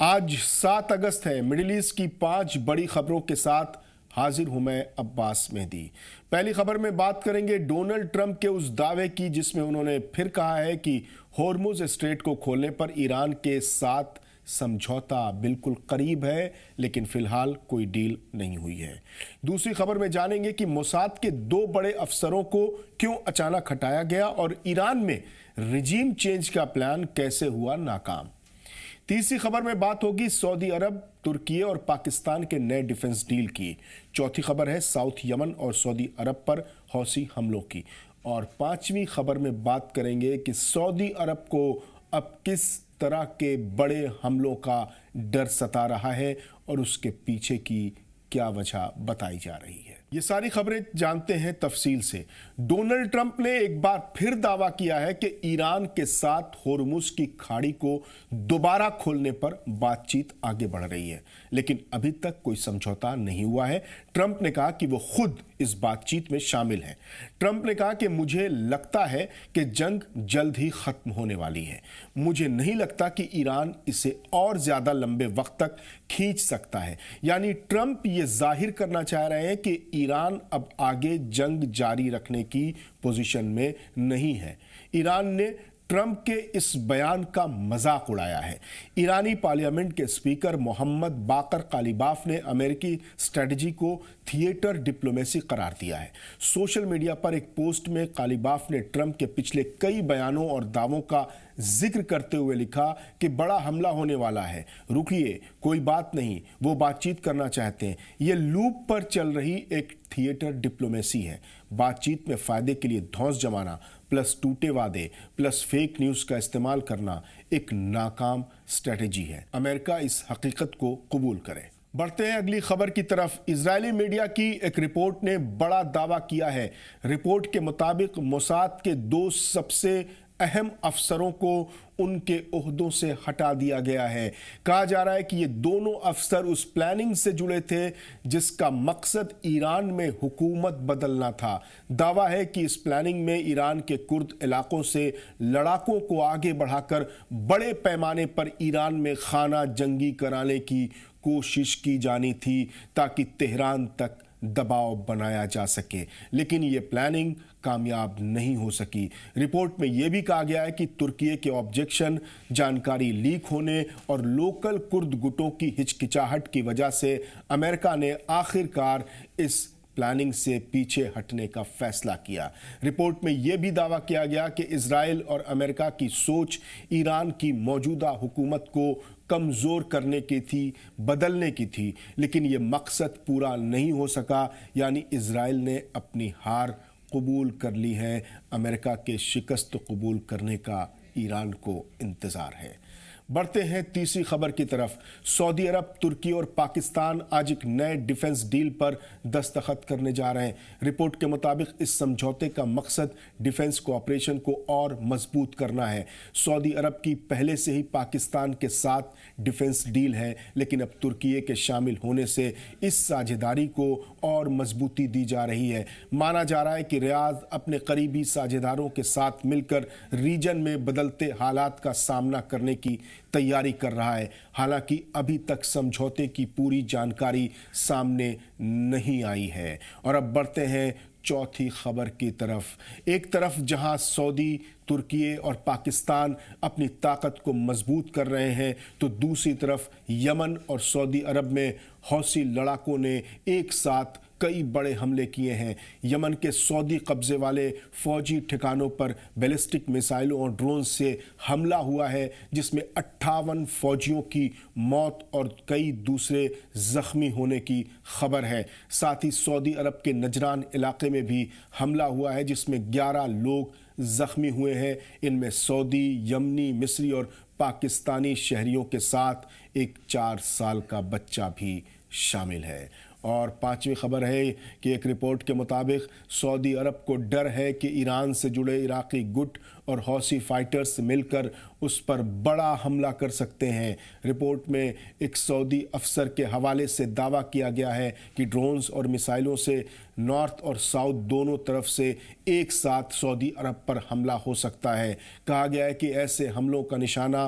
آج 7 اگست ہے۔ Middle asset کی 5 بڑی خبروں کے ساتھ حاضر ہوں میں عباس مہدی۔ پہلی خبر میں بات کریں گے ڈونلڈ ٹرمپ کے اس دعوے کی جس میں انہوں نے پھر کہا ہے کہ ہورمز اسٹریٹ کو کھولنے پر ایران کے ساتھ سمجھوتا بالکل قریب ہے، لیکن فی الحال کوئی ڈیل نہیں ہوئی ہے۔ دوسری خبر میں جانیں گے کہ موساد کے 2 بڑے افسروں کو کیوں اچانک ہٹایا گیا اور ایران میں رجیم چینج کا پلان کیسے ہوا ناکام۔ تیسری خبر میں بات ہوگی سعودی عرب، ترکی اور پاکستان کے نئے ڈیفنس ڈیل کی۔ چوتھی خبر ہے ساؤتھ یمن اور سعودی عرب پر حوثی حملوں کی۔ اور پانچویں خبر میں بات کریں گے کہ سعودی عرب کو اب کس طرح کے بڑے حملوں کا ڈر ستا رہا ہے اور اس کے پیچھے کی کیا وجہ بتائی جا رہی ہے۔ یہ ساری خبریں جانتے ہیں تفصیل سے۔ ڈونلڈ ٹرمپ نے ایک بار پھر دعویٰ کیا ہے کہ ایران کے ساتھ ہورمز کی کھاڑی کو دوبارہ کھولنے پر بات چیت آگے بڑھ رہی ہے، لیکن ابھی تک کوئی سمجھوتا نہیں ہوا ہے۔ ٹرمپ نے کہا کہ وہ خود اس بات چیت میں شامل ہیں۔ ٹرمپ نے کہا کہ مجھے لگتا ہے کہ جنگ جلد ہی ختم ہونے والی ہے۔ مجھے نہیں لگتا کہ ایران اسے اور زیادہ لمبے وقت تک کھینچ سکتا ہے۔ یعنی ٹرمپ یہ ظاہر کرنا چاہ رہے ہیں کہ ایران اب آگے جنگ جاری رکھنے کی پوزیشن میں نہیں ہے۔ ایران نے ٹرمپ کے اس بیان کا مذاق اڑایا ہے۔ ایرانی پارلیمنٹ کے اسپیکر محمد باقر قالیباف نے امریکی اسٹریٹجی کو تھیٹر ڈپلومیسی قرار دیا ہے۔ سوشل میڈیا پر ایک پوسٹ میں قالیباف نے ٹرمپ کے پچھلے کئی بیانوں اور دعووں کا ذکر کرتے ہوئے لکھا کہ بڑا حملہ ہونے والا ہے، رکیے، کوئی بات نہیں، وہ بات چیت کرنا چاہتے ہیں۔ یہ لوپ پر چل رہی ایک تھیٹر ڈپلومیسی ہے۔ بات چیت میں فائدے کے لیے دھونس جمانا پلس ٹوٹے وعدے پلس فیک نیوز کا استعمال کرنا ایک ناکام اسٹریٹجی ہے۔ امریکہ اس حقیقت کو قبول کرے۔ بڑھتے ہیں اگلی خبر کی طرف۔ اسرائیلی میڈیا کی ایک رپورٹ نے بڑا دعویٰ کیا ہے۔ رپورٹ کے مطابق موساد کے 2 سب سے اہم افسروں کو ان کے عہدوں سے ہٹا دیا گیا ہے۔ کہا جا رہا ہے کہ یہ دونوں افسر اس پلاننگ سے جڑے تھے جس کا مقصد ایران میں حکومت بدلنا تھا۔ دعویٰ ہے کہ اس پلاننگ میں ایران کے کرد علاقوں سے لڑاکوں کو آگے بڑھا کر بڑے پیمانے پر ایران میں خانہ جنگی کرانے کی کوشش کی جانی تھی تاکہ تہران تک دباؤ بنایا جا سکے، لیکن یہ پلاننگ کامیاب نہیں ہو سکی۔ رپورٹ میں یہ بھی کہا گیا ہے کہ ترکی کے آبجیکشن، جانکاری لیک ہونے اور لوکل کرد گٹوں کی ہچکچاہٹ کی وجہ سے امریکہ نے آخر کار اس پلاننگ سے پیچھے ہٹنے کا فیصلہ کیا۔ رپورٹ میں یہ بھی دعویٰ کیا گیا کہ اسرائیل اور امریکہ کی سوچ ایران کی موجودہ حکومت کو کمزور کرنے کی تھی، بدلنے کی تھی، لیکن یہ مقصد پورا نہیں ہو سکا۔ یعنی اسرائیل نے اپنی ہار قبول کر لی ہے۔ امریکہ کے شکست قبول کرنے کا ایران کو انتظار ہے۔ بڑھتے ہیں تیسری خبر کی طرف۔ سعودی عرب، ترکی اور پاکستان آج ایک نئے ڈیفنس ڈیل پر دستخط کرنے جا رہے ہیں۔ رپورٹ کے مطابق اس سمجھوتے کا مقصد ڈیفنس کوآپریشن کو اور مضبوط کرنا ہے۔ سعودی عرب کی پہلے سے ہی پاکستان کے ساتھ ڈیفنس ڈیل ہے، لیکن اب ترکی کے شامل ہونے سے اس ساجھیداری کو اور مضبوطی دی جا رہی ہے۔ مانا جا رہا ہے کہ ریاض اپنے قریبی ساجھیداروں کے ساتھ مل کر ریجن میں بدلتے حالات کا سامنا کرنے کی تیاری کر رہا ہے۔ حالانکہ ابھی تک سمجھوتے کی پوری جانکاری سامنے نہیں آئی ہے۔ اور اب بڑھتے ہیں چوتھی خبر کی طرف۔ ایک طرف جہاں سعودی، ترکی اور پاکستان اپنی طاقت کو مضبوط کر رہے ہیں، تو دوسری طرف یمن اور سعودی عرب میں حوثی لڑاکوں نے ایک ساتھ کئی بڑے حملے کیے ہیں۔ یمن کے سعودی قبضے والے فوجی ٹھکانوں پر بیلسٹک میزائلوں اور ڈرون سے حملہ ہوا ہے، جس میں 58 فوجیوں کی موت اور کئی دوسرے زخمی ہونے کی خبر ہے۔ ساتھ ہی سعودی عرب کے نجران علاقے میں بھی حملہ ہوا ہے، جس میں 11 لوگ زخمی ہوئے ہیں۔ ان میں سعودی، یمنی، مصری اور پاکستانی شہریوں کے ساتھ ایک 4 سال کا بچہ بھی شامل ہے۔ اور پانچویں خبر ہے کہ ایک رپورٹ کے مطابق سعودی عرب کو ڈر ہے کہ ایران سے جڑے عراقی گٹ اور حوثی فائٹرز مل کر اس پر بڑا حملہ کر سکتے ہیں۔ رپورٹ میں ایک سعودی افسر کے حوالے سے دعویٰ کیا گیا ہے کہ ڈرونز اور میزائلوں سے نارتھ اور ساؤتھ دونوں طرف سے ایک ساتھ سعودی عرب پر حملہ ہو سکتا ہے۔ کہا گیا ہے کہ ایسے حملوں کا نشانہ